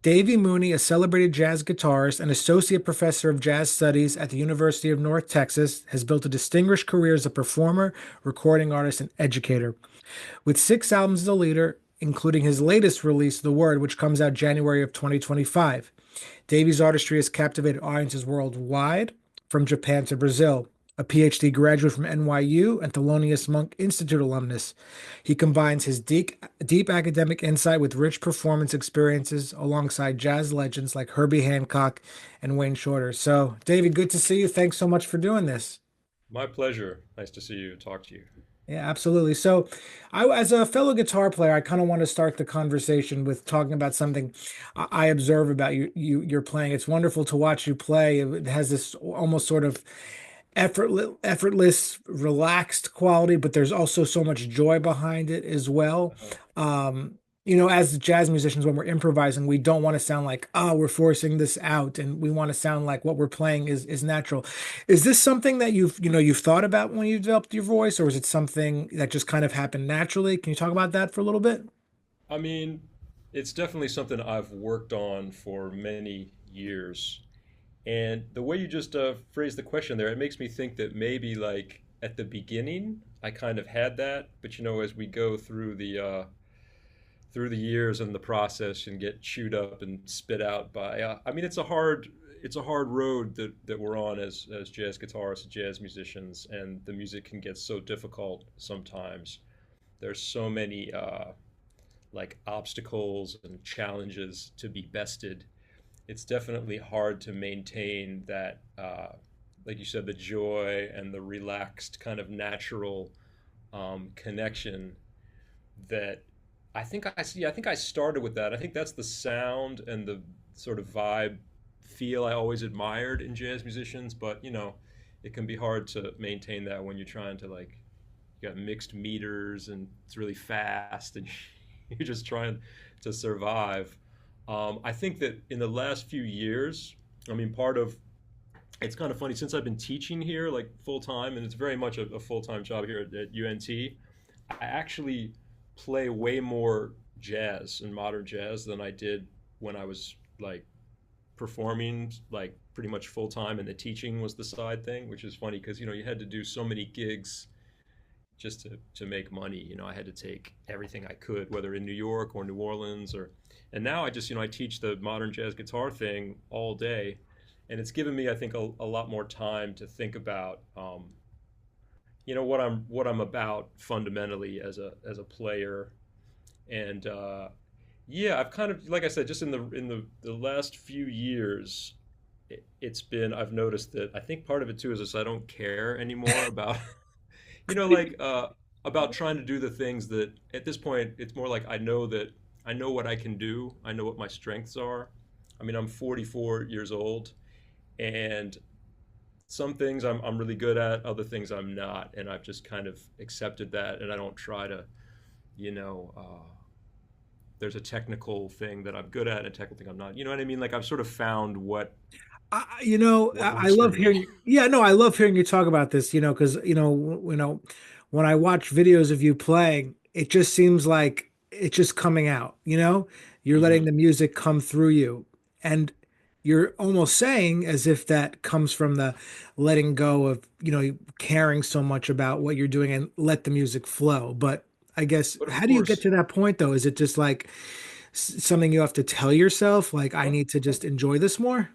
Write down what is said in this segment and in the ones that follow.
Davy Mooney, a celebrated jazz guitarist and associate professor of jazz studies at the University of North Texas, has built a distinguished career as a performer, recording artist, and educator. With 6 albums as a leader, including his latest release, The Word, which comes out January of 2025. Davy's artistry has captivated audiences worldwide, from Japan to Brazil. A PhD graduate from NYU and Thelonious Monk Institute alumnus, he combines his deep academic insight with rich performance experiences alongside jazz legends like Herbie Hancock and Wayne Shorter. So, David, good to see you. Thanks so much for doing this. My pleasure. Nice to see you and talk to you. Yeah, absolutely. So, as a fellow guitar player, I kind of want to start the conversation with talking about something I observe about you're playing. It's wonderful to watch you play. It has this almost sort of effortless, relaxed quality, but there's also so much joy behind it as well. Uh-huh. As jazz musicians, when we're improvising, we don't want to sound like, oh, we're forcing this out, and we want to sound like what we're playing is natural. Is this something that you've thought about when you developed your voice, or is it something that just kind of happened naturally? Can you talk about that for a little bit? I mean, it's definitely something I've worked on for many years. And the way you just phrased the question there, it makes me think that maybe like at the beginning, I kind of had that, but as we go through the years and the process and get chewed up and spit out by, I mean, it's a hard road that we're on as jazz guitarists, jazz musicians, and the music can get so difficult sometimes. There's so many like obstacles and challenges to be bested. It's definitely hard to maintain that, like you said, the joy and the relaxed kind of natural connection that I think I see. I think I started with that. I think that's the sound and the sort of vibe feel I always admired in jazz musicians, but it can be hard to maintain that when you're trying to like you got mixed meters and it's really fast and you're just trying to survive. I think that in the last few years, I mean, part of it's kind of funny since I've been teaching here like full time, and it's very much a full time job here at UNT. I actually play way more jazz and modern jazz than I did when I was like performing like pretty much full time, and the teaching was the side thing, which is funny because you had to do so many gigs just to make money. I had to take everything I could, whether in New York or New Orleans and now I just, I teach the modern jazz guitar thing all day. And it's given me, I think, a lot more time to think about, what I'm about fundamentally as a player. And yeah, I've kind of, like I said, just in the last few years, it's been, I've noticed that I think part of it too is just I don't care anymore about like about trying to do the things that at this point it's more like I know what I can do. I know what my strengths are. I mean, I'm 44 years old, and some things I'm really good at, other things I'm not, and I've just kind of accepted that, and I don't try to, you know, there's a technical thing that I'm good at and a technical thing I'm not. You know what I mean? Like I've sort of found what I works for love me. hearing. Yeah, no, I love hearing you talk about this. Because when I watch videos of you playing, it just seems like it's just coming out. You're letting Hmm. the music come through you, and you're almost saying as if that comes from the letting go of caring so much about what you're doing and let the music flow. But I guess But of how do you get course, to that point though? Is it just like something you have to tell yourself, like I need to just enjoy this more?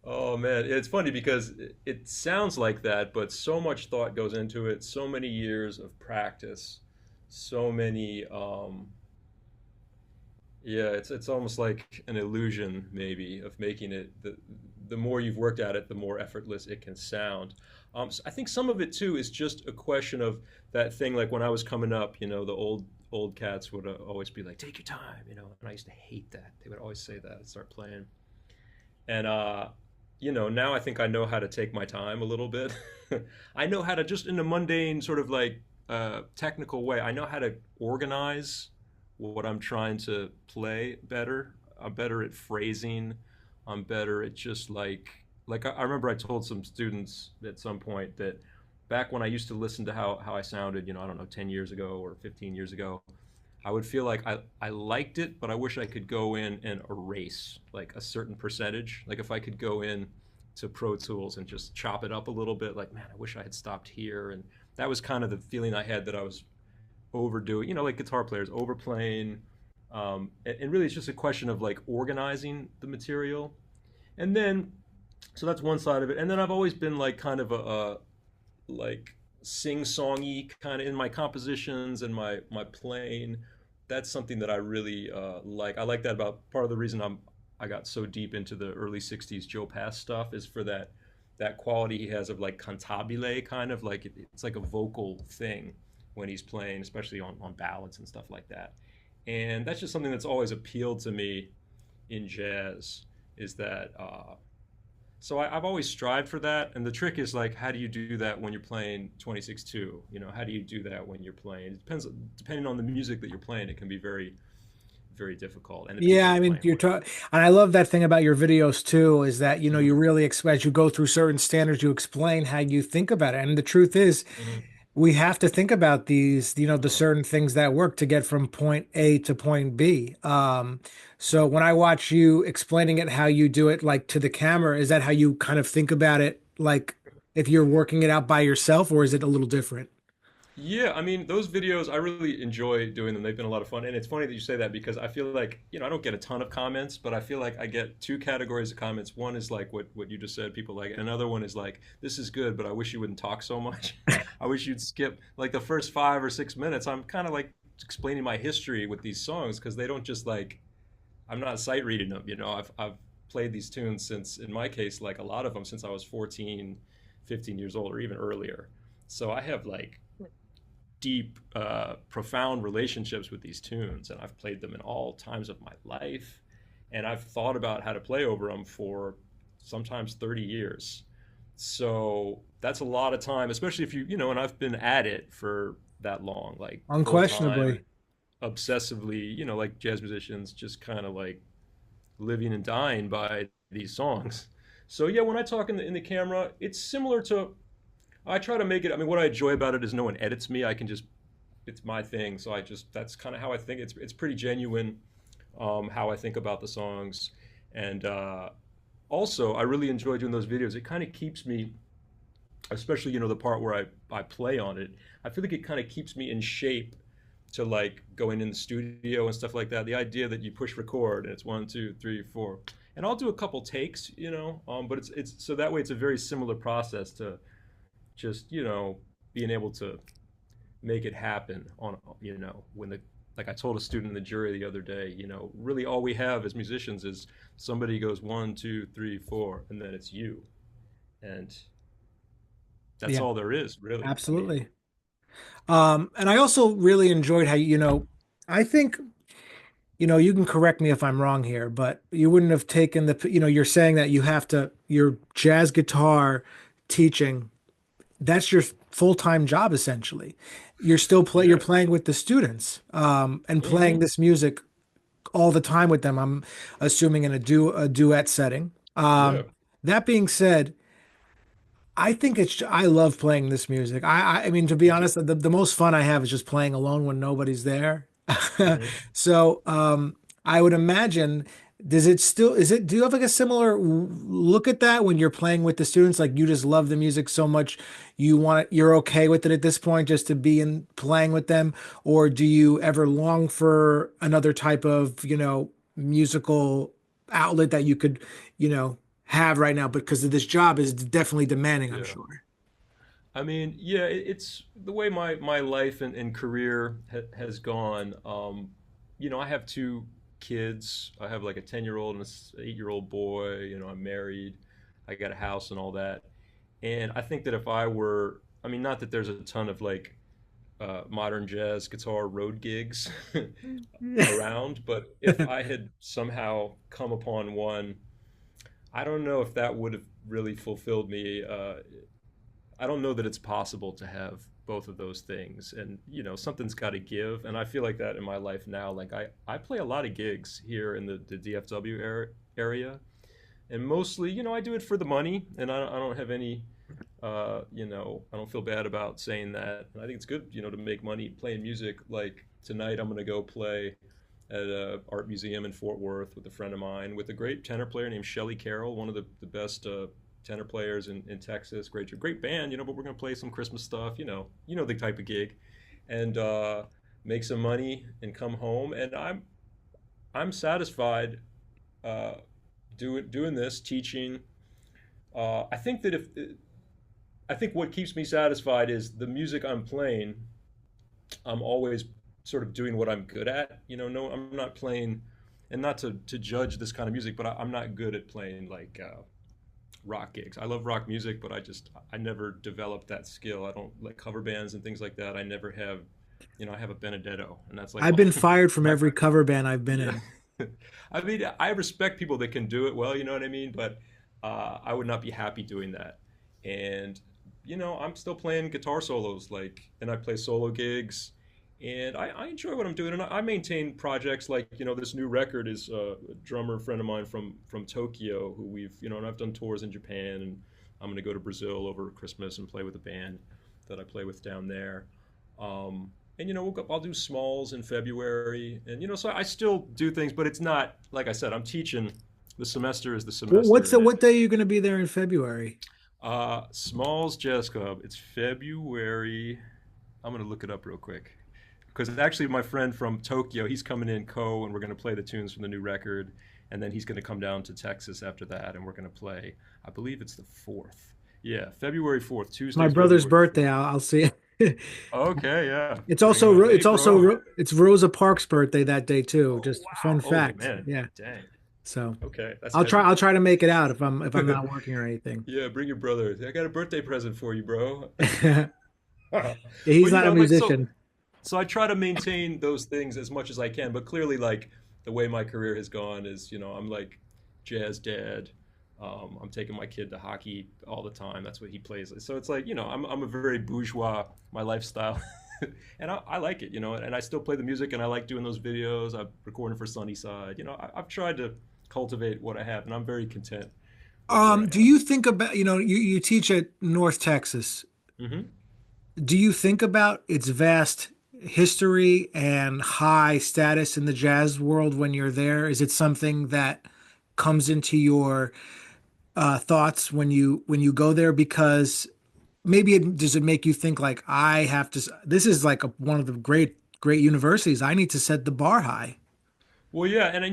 oh man, it's funny because it sounds like that, but so much thought goes into it, so many years of practice, so many yeah, it's almost like an illusion maybe of making it the more you've worked at it, the more effortless it can sound. So I think some of it too is just a question of that thing like when I was coming up, the old cats would always be like, "Take your time," and I used to hate that. They would always say that and start playing. And now I think I know how to take my time a little bit. I know how to just in a mundane sort of like technical way. I know how to organize what I'm trying to play better. I'm better at phrasing. I'm better at just like I remember I told some students at some point that back when I used to listen to how I sounded, I don't know, 10 years ago or 15 years ago, I would feel like I liked it, but I wish I could go in and erase like a certain percentage. Like if I could go in to Pro Tools and just chop it up a little bit, like, man, I wish I had stopped here. And that was kind of the feeling I had, that I was overdoing, like guitar players overplaying. And really it's just a question of like organizing the material. And then, so that's one side of it. And then I've always been like kind of a like sing-songy kind of in my compositions and my playing. That's something that I really like. I like that about part of the reason I got so deep into the early '60s Joe Pass stuff, is for that quality he has of like cantabile, kind of like it's like a vocal thing when he's playing, especially on ballads and stuff like that. And that's just something that's always appealed to me in jazz, is that so I've always strived for that. And the trick is like, how do you do that when you're playing 26/2? How do you do that when you're playing? It depends, depending on the music that you're playing, it can be very, very difficult. And the people Yeah, I you're mean, playing you're with. talking, and I love that thing about your videos too, is that, Hmm. you really as you go through certain standards, you explain how you think about it. And the truth is, Hmm. we have to think about these, the Uh-huh. certain things that work to get from point A to point B. So when I watch you explaining it, how you do it, like to the camera, is that how you kind of think about it? Like if you're working it out by yourself, or is it a little different? Yeah, I mean, those videos, I really enjoy doing them. They've been a lot of fun. And it's funny that you say that, because I feel like, I don't get a ton of comments, but I feel like I get two categories of comments. One is like what you just said, people like it. Another one is like, this is good, but I wish you wouldn't talk so much. I wish you'd skip like the first 5 or 6 minutes. I'm kind of like explaining my history with these songs, because they don't just like, I'm not sight reading them. I've played these tunes since, in my case, like a lot of them since I was 14, 15 years old, or even earlier. So I have like deep, profound relationships with these tunes, and I've played them in all times of my life, and I've thought about how to play over them for sometimes 30 years. So that's a lot of time, especially if and I've been at it for that long, like full time, Unquestionably. obsessively, like jazz musicians, just kind of like living and dying by these songs. So yeah, when I talk in the camera, it's similar to, I try to make it. I mean, what I enjoy about it is no one edits me. I can just, it's my thing. So that's kind of how I think. It's pretty genuine, how I think about the songs. And also, I really enjoy doing those videos. It kind of keeps me, especially, the part where I play on it. I feel like it kind of keeps me in shape to like going in the studio and stuff like that. The idea that you push record and it's 1, 2, 3, 4, and I'll do a couple takes, but it's so that way it's a very similar process to just being able to make it happen on when the, like I told a student in the jury the other day, really all we have as musicians is somebody goes 1, 2, 3, 4, and then it's you, and that's Yeah, all there is, really. I mean, absolutely. And I also really enjoyed how, I think, you can correct me if I'm wrong here, but you wouldn't have taken you're saying that your jazz guitar teaching, that's your full-time job essentially. You're yeah. playing with the students, and playing Hmm. this music all the time with them. I'm assuming in a duet setting. Yeah. That being said, I love playing this music. I mean, to be Me too. honest, the most fun I have is just playing alone when nobody's there. Hmm. So, I would imagine, do you have like a similar look at that when you're playing with the students? Like you just love the music so much, you're okay with it at this point, just to be in playing with them? Or do you ever long for another type of, musical outlet that you could, have right now? Because this job is definitely demanding, I'm Yeah. sure. I mean, yeah, it's the way my life and career has gone. I have two kids. I have like a 10-year-old and an 8-year-old boy. I'm married. I got a house and all that. And I think that if I were, I mean, not that there's a ton of like modern jazz guitar road gigs around, but if I had somehow come upon one, I don't know if that would have really fulfilled me. I don't know that it's possible to have both of those things, and something's got to give, and I feel like that in my life now. Like I play a lot of gigs here in the DFW area, and mostly I do it for the money, and I don't have any I don't feel bad about saying that. And I think it's good, to make money playing music. Like tonight, I'm going to go play at a art museum in Fort Worth with a friend of mine, with a great tenor player named Shelly Carroll, one of the best tenor players in Texas. Great band, but we're going to play some Christmas stuff, the type of gig, and make some money and come home. And I'm satisfied doing this, teaching. I think that if I think what keeps me satisfied is the music I'm playing. I'm always sort of doing what I'm good at. No, I'm not playing, and not to judge this kind of music, but I'm not good at playing like rock gigs. I love rock music, but I never developed that skill. I don't like cover bands and things like that. I never have, I have a Benedetto, and that's like I've been fired from my every cover band I've been yeah. in. I mean, I respect people that can do it well, you know what I mean? But I would not be happy doing that. And, I'm still playing guitar solos, and I play solo gigs, and I enjoy what I'm doing. And I maintain projects like, this new record is a drummer friend of mine from Tokyo, who and I've done tours in Japan, and I'm going to go to Brazil over Christmas and play with a band that I play with down there. And I'll do smalls in February, and so I still do things, but it's not like I said. I'm teaching. The semester is the semester, and What day are you going to be there in February? Smalls Jazz Club. It's February. I'm gonna look it up real quick because it's actually my friend from Tokyo. He's coming in, Ko, and we're gonna play the tunes from the new record, and then he's gonna come down to Texas after that, and we're gonna play. I believe it's the 4th. Yeah, February 4th, My Tuesday, brother's February 4th. birthday. I'll see it. Okay, yeah. It's Bring also it on. Ro- Hey, it's also bro. Ro- it's Rosa Parks' birthday that day too. Oh Just fun wow. Oh fact. man. Yeah. Dang. So Okay, that's I'll try heavy. I'll try to make it out if I'm not working or anything. Yeah, bring your brother. I got a birthday present for you, bro. Yeah, he's But not a like so musician. so I try to maintain those things as much as I can, but clearly like the way my career has gone is, I'm like jazz dad. I'm taking my kid to hockey all the time. That's what he plays. So it's like, I'm a very bourgeois, my lifestyle. And I like it, and I still play the music, and I like doing those videos. I'm recording for Sunnyside. I've tried to cultivate what I have, and I'm very content with where I Do am. you think about, you teach at North Texas. Hmm. Do you think about its vast history and high status in the jazz world when you're there? Is it something that comes into your thoughts when you go there? Because does it make you think like I have to? This is like one of the great universities. I need to set the bar high. Well, yeah, and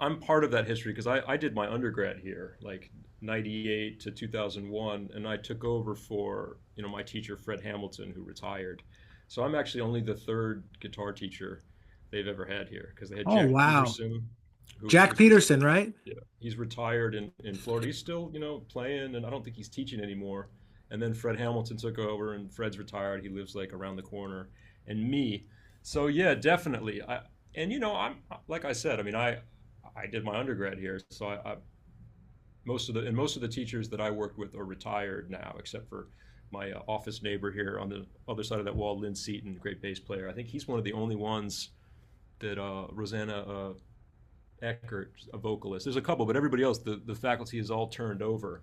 I'm part of that history because I did my undergrad here, like 98 to 2001, and I took over for, my teacher Fred Hamilton, who retired. So I'm actually only the third guitar teacher they've ever had here because they had Oh Jack wow, Peterson, Jack who's Peterson, right? yeah, he's retired in Florida. He's still, playing, and I don't think he's teaching anymore. And then Fred Hamilton took over, and Fred's retired. He lives like around the corner, and me. So yeah, definitely. I'm like I said. I mean, I did my undergrad here, so most of the teachers that I worked with are retired now, except for my office neighbor here on the other side of that wall, Lynn Seaton, great bass player. I think he's one of the only ones that Rosanna Eckert, a vocalist. There's a couple, but everybody else, the faculty is all turned over.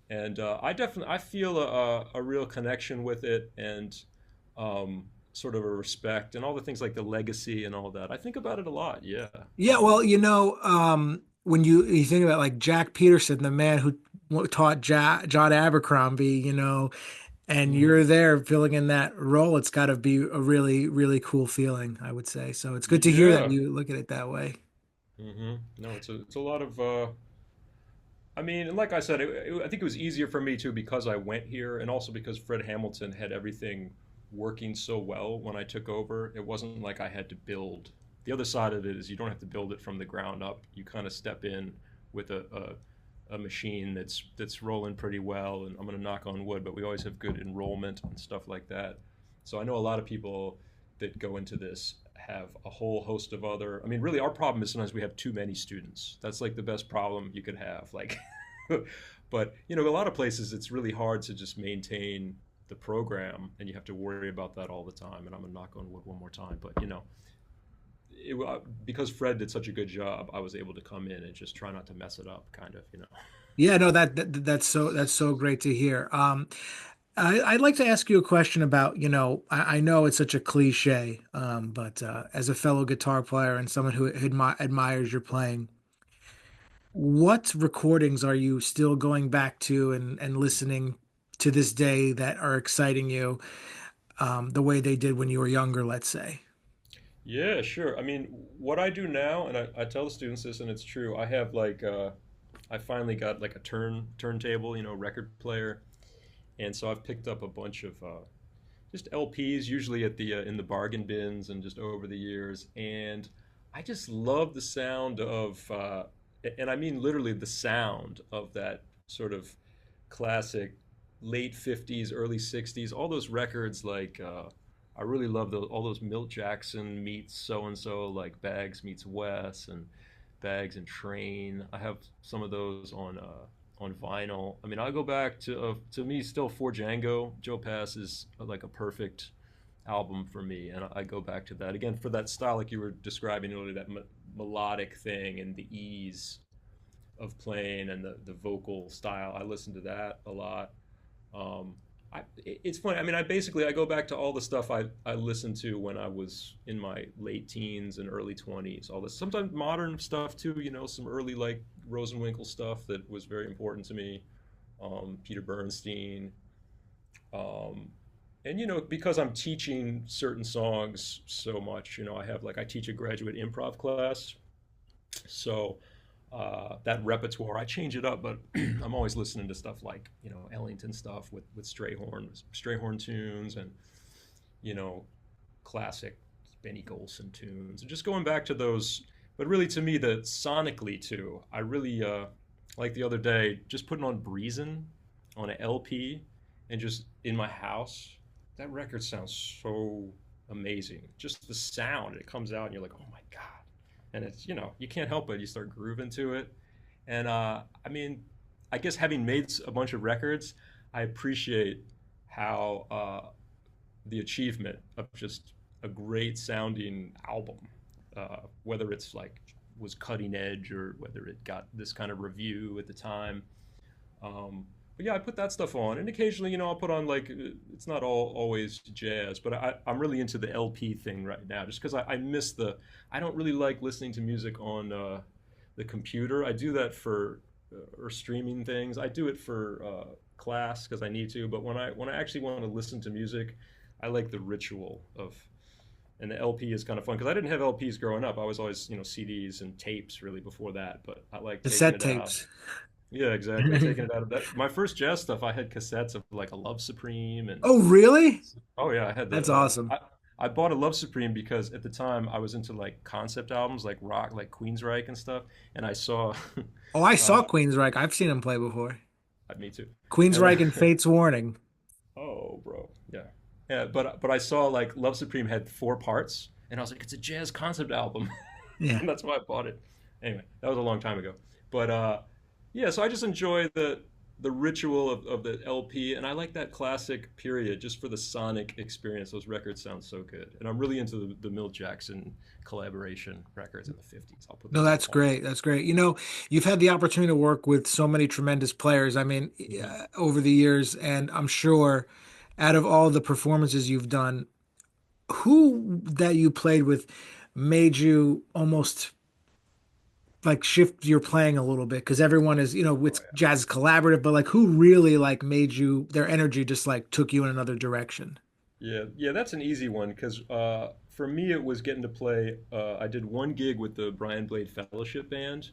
And I feel a real connection with it, and sort of a respect, and all the things like the legacy and all that. I think about it a lot. Yeah. Yeah, well, when you think about like Jack Peterson, the man who taught John Abercrombie, and Hmm. you're there filling in that role, it's got to be a really cool feeling, I would say. So it's good to hear that Yeah. you look at it that way. No, it's a lot of. I mean, and like I said, I think it was easier for me too because I went here, and also because Fred Hamilton had everything working so well when I took over. It wasn't like I had to build. The other side of it is you don't have to build it from the ground up. You kind of step in with a machine that's rolling pretty well, and I'm going to knock on wood, but we always have good enrollment and stuff like that. So I know a lot of people that go into this have a whole host of other. I mean, really, our problem is sometimes we have too many students. That's like the best problem you could have. Like, but a lot of places it's really hard to just maintain the program, and you have to worry about that all the time. And I'm gonna knock on wood one more time, but because Fred did such a good job, I was able to come in and just try not to mess it up, kind of, you know. Yeah, no, that's so great to hear. I'd like to ask you a question about, I know it's such a cliche, but as a fellow guitar player and someone who admires your playing, what recordings are you still going back to and listening to this day that are exciting you, the way they did when you were younger, let's say? Yeah, sure. I mean, what I do now, and I tell the students this, and it's true. I have like I finally got like a turntable, you know, record player, and so I've picked up a bunch of just LPs, usually at the in the bargain bins, and just over the years, and I just love the sound of, and I mean literally the sound of that sort of classic late 50s, early 60s, all those records like I really love all those Milt Jackson meets so and so, like Bags meets Wes and Bags and Train. I have some of those on vinyl. I mean, I go back to me still for Django. Joe Pass is like a perfect album for me, and I go back to that again for that style, like you were describing earlier, that melodic thing and the ease of playing and the vocal style. I listen to that a lot. It's funny. I mean, I go back to all the stuff I listened to when I was in my late teens and early 20s. All this, sometimes modern stuff too. You know, some early like Rosenwinkel stuff that was very important to me. Peter Bernstein, and you know, because I'm teaching certain songs so much, you know, I teach a graduate improv class, so that repertoire I change it up, but I'm always listening to stuff like, you know, Ellington stuff with Strayhorn tunes, and you know, classic Benny Golson tunes, and just going back to those. But really, to me, the sonically too, I really like the other day just putting on Breezin' on an LP and just in my house. That record sounds so amazing. Just the sound, it comes out and you're like, oh my God. And it's, you know, you can't help it. You start grooving to it. And I mean, I guess having made a bunch of records, I appreciate how the achievement of just a great sounding album, whether it's like was cutting edge or whether it got this kind of review at the time. But yeah, I put that stuff on, and occasionally, you know, I'll put on like it's not always jazz, but I'm really into the LP thing right now, just because I miss the. I don't really like listening to music on the computer. I do that for or streaming things. I do it for class because I need to, but when I actually want to listen to music, I like the ritual of. And the LP is kind of fun because I didn't have LPs growing up. I was always, you know, CDs and tapes really before that. But I like taking Cassette it out. tapes. Yeah, exactly. Taking it out of that. My first jazz stuff, I had cassettes of like a Love Supreme, and Oh, really? oh yeah, I had That's the. awesome. I bought a Love Supreme because at the time I was into like concept albums, like rock, like Queensryche and stuff, and I saw. Oh, I saw uh, Queensryche. I've seen him play before. Me too. And Queensryche and Fate's Warning. oh, bro, yeah, yeah. But I saw like Love Supreme had four parts, and I was like, it's a jazz concept album, Yeah. and that's why I bought it. Anyway, that was a long time ago, but yeah. So I just enjoy the ritual of the LP, and I like that classic period just for the sonic experience. Those records sound so good, and I'm really into the Milt Jackson collaboration records in the '50s. I'll put No, those on that's all the great. That's great. You've had the opportunity to work with so many tremendous players. I mean, time. over the years, and I'm sure out of all the performances you've done, who that you played with made you almost like shift your playing a little bit? Because everyone is, Oh with jazz collaborative, but like who really like made you, their energy just like took you in another direction? yeah, yeah. That's an easy one because for me it was getting to play. I did one gig with the Brian Blade Fellowship Band,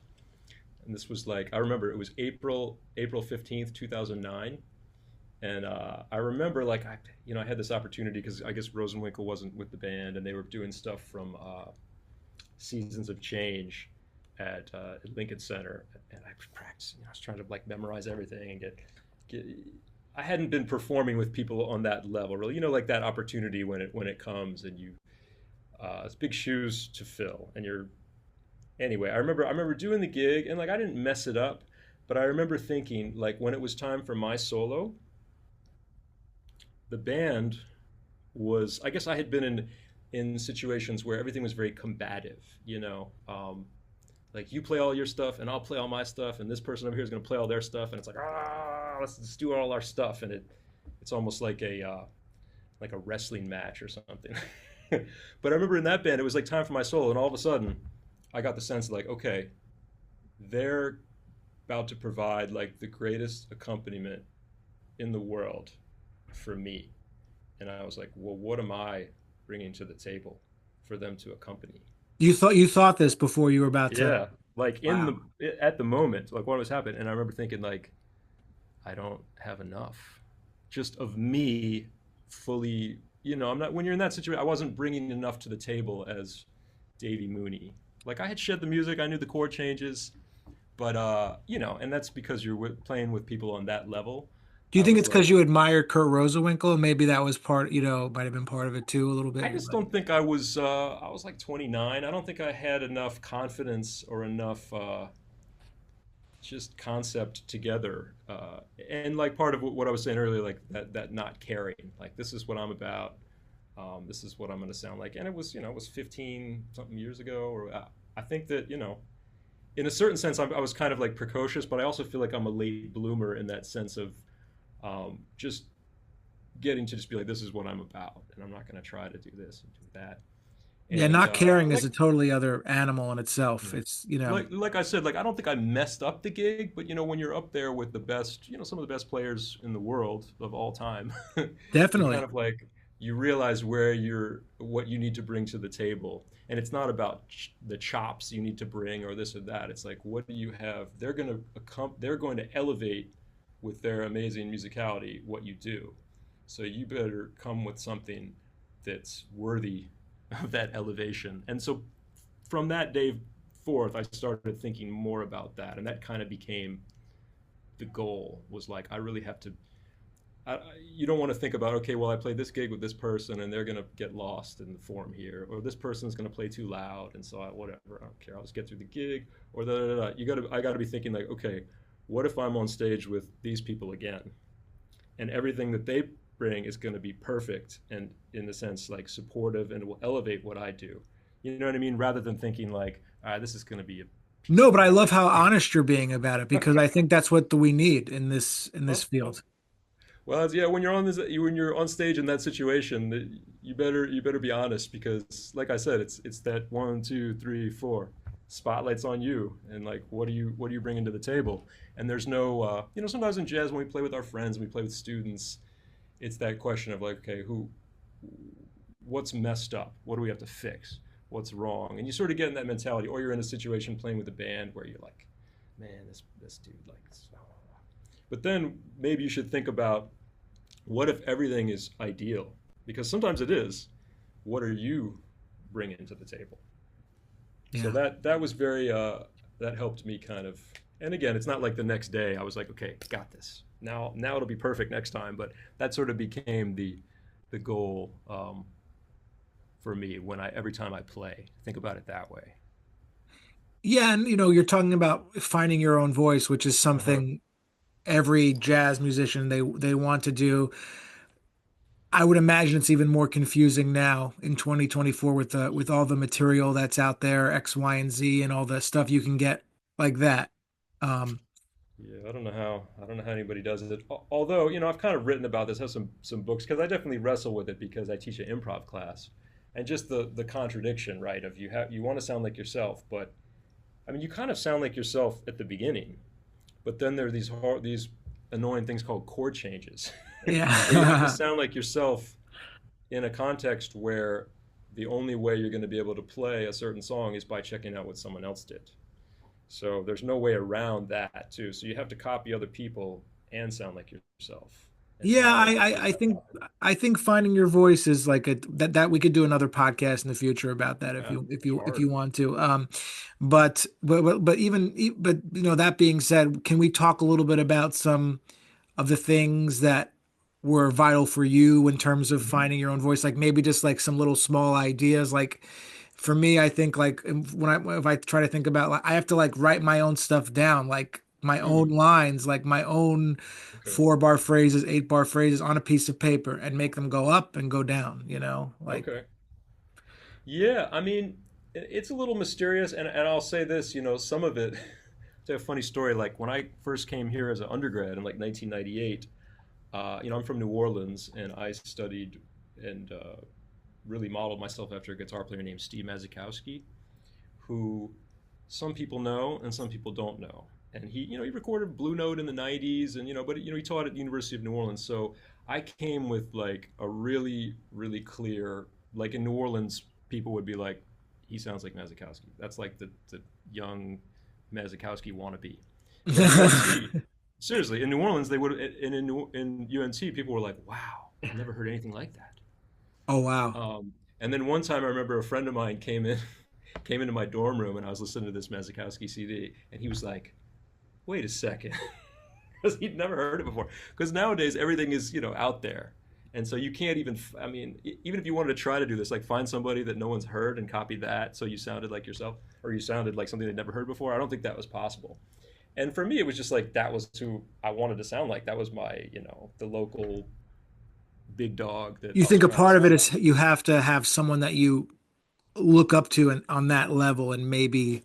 and this was like I remember it was April 15th, 2009. And I remember, like, I had this opportunity because I guess Rosenwinkel wasn't with the band, and they were doing stuff from Seasons of Change at Lincoln Center, and I practiced. I was trying to like memorize everything and get. I hadn't been performing with people on that level, really. Like that opportunity when it comes, and it's big shoes to fill, and you're. Anyway, I remember doing the gig, and like I didn't mess it up, but I remember thinking like when it was time for my solo the band was I guess I had been in in situations where everything was very combative, like you play all your stuff and I'll play all my stuff, and this person over here is going to play all their stuff, and it's like, let's just do all our stuff, and it's almost like a wrestling match or something. But I remember in that band, it was like time for my solo, and all of a sudden, I got the sense like, okay, they're about to provide like the greatest accompaniment in the world for me, and I was like, well, what am I bringing to the table for them to accompany? You thought this before you were about to. Yeah, like Wow. at the moment, like what was happening, and I remember thinking like, I don't have enough, just of me fully. I'm not when you're in that situation. I wasn't bringing enough to the table as Davy Mooney. Like I had shed the music, I knew the chord changes, but and that's because you're playing with people on that level. Do you I think was it's because like, you admired Kurt Rosenwinkel? Maybe that was part, might have been part of it too, a little bit. I You're just like, don't think I was like 29. I don't think I had enough confidence or enough just concept together. And like part of what I was saying earlier, like that not caring, like this is what I'm about. This is what I'm going to sound like. And it was 15 something years ago, or I think that, in a certain sense, I was kind of like precocious, but I also feel like I'm a late bloomer in that sense of just getting to just be like, this is what I'm about, and I'm not going to try to do this and do that. yeah, And not caring is like a totally other animal in itself. yeah. It's. Like I said, like I don't think I messed up the gig, but when you're up there with the best, some of the best players in the world of all time, you kind Definitely. of like you realize what you need to bring to the table, and it's not about the chops you need to bring or this or that. It's like what do you have? They're going to elevate with their amazing musicality what you do, so you better come with something that's worthy of that elevation. And so from that day forth, I started thinking more about that, and that kind of became the goal. Was like I really have to. You don't want to think about, okay, well, I played this gig with this person, and they're gonna get lost in the form here, or this person's gonna play too loud, and so whatever, I don't care. I'll just get through the gig, or da da da. I gotta be thinking like, okay, what if I'm on stage with these people again, and everything that they bring is going to be perfect and in the sense like supportive and will elevate what I do. You know what I mean? Rather than thinking like, all right, this is going to be a piece No, of but I love garbage. how honest you're being about it because I think that's what we need in this Well, field. well, yeah. When you're on when you're on stage in that situation, you better be honest because, like I said, it's that one, two, three, four spotlights on you, and like, what are you bringing to the table? And there's no, sometimes in jazz when we play with our friends and we play with students, it's that question of like, okay, what's messed up? What do we have to fix? What's wrong? And you sort of get in that mentality, or you're in a situation playing with a band where you're like, man, this dude like. But then maybe you should think about what if everything is ideal? Because sometimes it is. What are you bringing to the table? So Yeah. that was very that helped me kind of. And again, it's not like the next day I was like, okay, got this. Now it'll be perfect next time. But that sort of became the goal for me when every time I play, think about it that way. Yeah, and you're talking about finding your own voice, which is Uh-huh. something every jazz musician they want to do. I would imagine it's even more confusing now in 2024 with all the material that's out there, X, Y, and Z, and all the stuff you can get like that. Um, Yeah, I don't know how anybody does it. Although, I've kind of written about this, have some books because I definitely wrestle with it because I teach an improv class, and just the contradiction, right? Of you want to sound like yourself, but I mean, you kind of sound like yourself at the beginning, but then there are these annoying things called chord changes, where you have to yeah. sound like yourself in a context where the only way you're going to be able to play a certain song is by checking out what someone else did. So there's no way around that too. So you have to copy other people and sound like yourself. And Yeah, how I think finding your voice is like that we could do another podcast in the future about that if yeah, you hard. want to. But even that being said, can we talk a little bit about some of the things that were vital for you in terms of finding your own voice? Like maybe just like some little small ideas. Like for me, I think like if I try to think about like I have to like write my own stuff down, like my own Mm, lines, like my own okay. 4 bar phrases, 8 bar phrases on a piece of paper and make them go up and go down, like Okay. Yeah, I mean, it's a little mysterious, and I'll say this, some of it. It's a funny story. Like when I first came here as an undergrad in like 1998, I'm from New Orleans, and I studied and really modeled myself after a guitar player named Steve Mazikowski, who some people know and some people don't know. And he recorded Blue Note in the '90s, and but he taught at the University of New Orleans. So I came with like a really, really clear, like in New Orleans, people would be like, he sounds like Mazikowski. That's like the young Mazikowski wannabe. But at UNC, seriously, in New Orleans, they would, and in UNC, people were like, wow, I've never heard anything like that. Oh wow. And then one time I remember a friend of mine came into my dorm room, and I was listening to this Mazikowski CD, and he was like, wait a second, because he'd never heard it before. Because nowadays everything is out there, and so you can't even. I mean, even if you wanted to try to do this, like find somebody that no one's heard and copy that, so you sounded like yourself, or you sounded like something they'd never heard before. I don't think that was possible. And for me, it was just like that was who I wanted to sound like. That was my, the local big dog that You I was think a trying to part of sound it like. is you have to have someone that you look up to and on that level and maybe,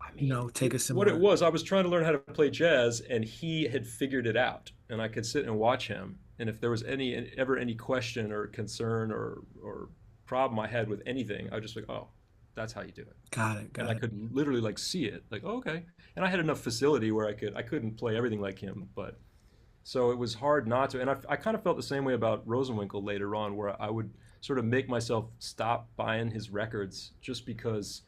I mean, take a what it similar. was, I was trying to learn how to play jazz, and he had figured it out, and I could sit and watch him. And if there was any question or concern or problem I had with anything, I would just like, oh, that's how you do it. Got it, And got I it. could literally like see it, like, oh, okay. And I had enough facility where I couldn't play everything like him, but so it was hard not to. And I kind of felt the same way about Rosenwinkel later on, where I would sort of make myself stop buying his records just because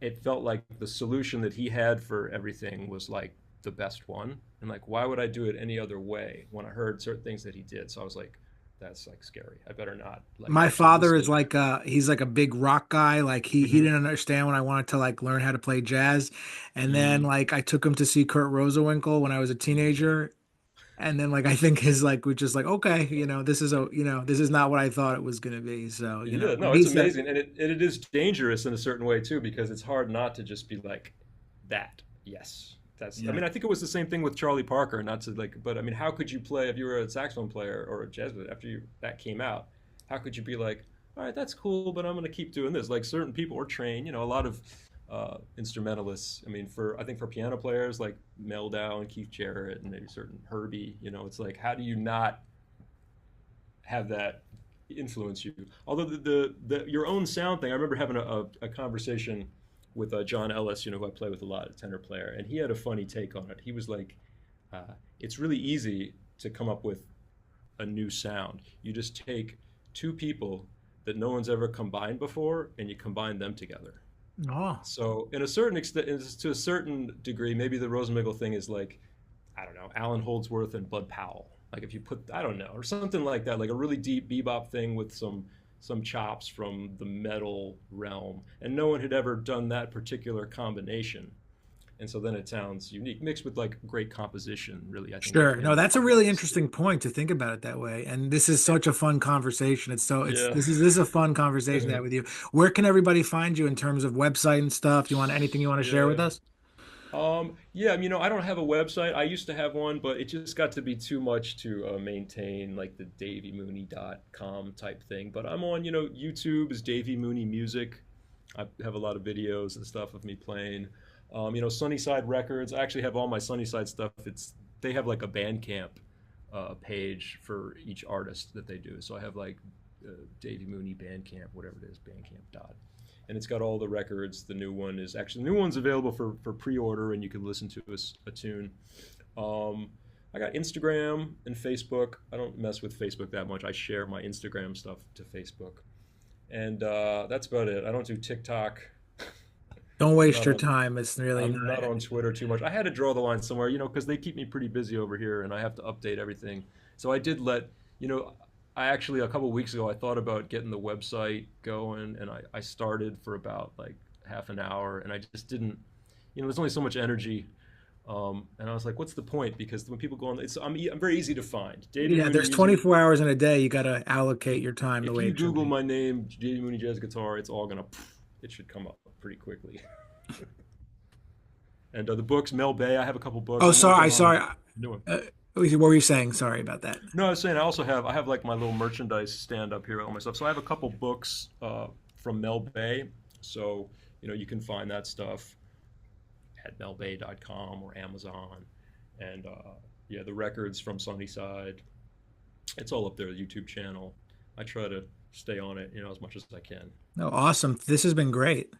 it felt like the solution that he had for everything was like the best one. And like, why would I do it any other way when I heard certain things that he did? So I was like, that's like scary. I better not like My actually father listen is to like he's like a big rock guy. Like he it. didn't understand when I wanted to like learn how to play jazz. And then Hmm. like I took him to see Kurt Rosenwinkel when I was a teenager. And then like I think his like was just like, okay, this is not what I thought it was gonna be. So, Yeah, when no, he it's said amazing, and it is dangerous in a certain way too, because it's hard not to just be like that. Yes, that's. I yeah, mean, I think it was the same thing with Charlie Parker. Not to like, but I mean, how could you play if you were a saxophone player or a jazz player after that came out? How could you be like, all right, that's cool, but I'm gonna keep doing this? Like certain people are trained. A lot of instrumentalists. I mean, I think for piano players like Meldau and Keith Jarrett and maybe certain Herbie. It's like, how do you not have that influence you. Although the your own sound thing, I remember having a conversation with John Ellis, who I play with a lot, a tenor player, and he had a funny take on it. He was like, "It's really easy to come up with a new sound. You just take two people that no one's ever combined before, and you combine them together." oh, So, in a certain extent, to a certain degree, maybe the Rosenmigel thing is like, I don't know, Alan Holdsworth and Bud Powell. Like if you put, I don't know, or something like that, like a really deep bebop thing with some chops from the metal realm, and no one had ever done that particular combination, and so then it sounds unique, mixed with like great composition. Really, I think sure. No, that's a really helps too. interesting point to think about it that way. And this is such a fun conversation. It's Yeah. this is a fun conversation to have with you. Where can everybody find you in terms of website and stuff? Do you want anything you want to share with Yeah. us? Yeah, I don't have a website. I used to have one, but it just got to be too much to maintain, like the davymooney.com type thing. But I'm on, YouTube is Davy Mooney Music. I have a lot of videos and stuff of me playing. Sunnyside Records. I actually have all my Sunnyside stuff. They have like a Bandcamp page for each artist that they do. So I have like Davy Mooney Bandcamp, whatever it is, Bandcamp dot, and it's got all the records. The new one's available for pre-order, and you can listen to a tune. Um, I got Instagram and Facebook. I don't mess with Facebook that much. I share my Instagram stuff to Facebook, and that's about it. I don't do TikTok. Don't I'm waste not your on. time. It's really I'm not. not on Twitter too much. I had to draw the line somewhere, because they keep me pretty busy over here, and I have to update everything. So I did you know, I actually a couple weeks ago I thought about getting the website going, and I started for about like half an hour, and I just didn't. There's only so much energy, and I was like, what's the point? Because when people go on, I'm very easy to find. Davy Yeah, Mooney there's Music. 24 hours in a day. You got to allocate your time the If way you it should Google be. my name, Davy Mooney Jazz Guitar, it's all gonna. It should come up pretty quickly. And the books, Mel Bay, I have a couple books. Oh, I'm working on sorry. a new one. What were you saying? Sorry about that. No, I was saying I have like my little merchandise stand up here, all my stuff. So I have a couple books from Mel Bay. So, you can find that stuff at melbay.com or Amazon. And yeah, the records from Sunnyside, it's all up there, the YouTube channel. I try to stay on it, as much as I can. Oh, awesome. This has been great.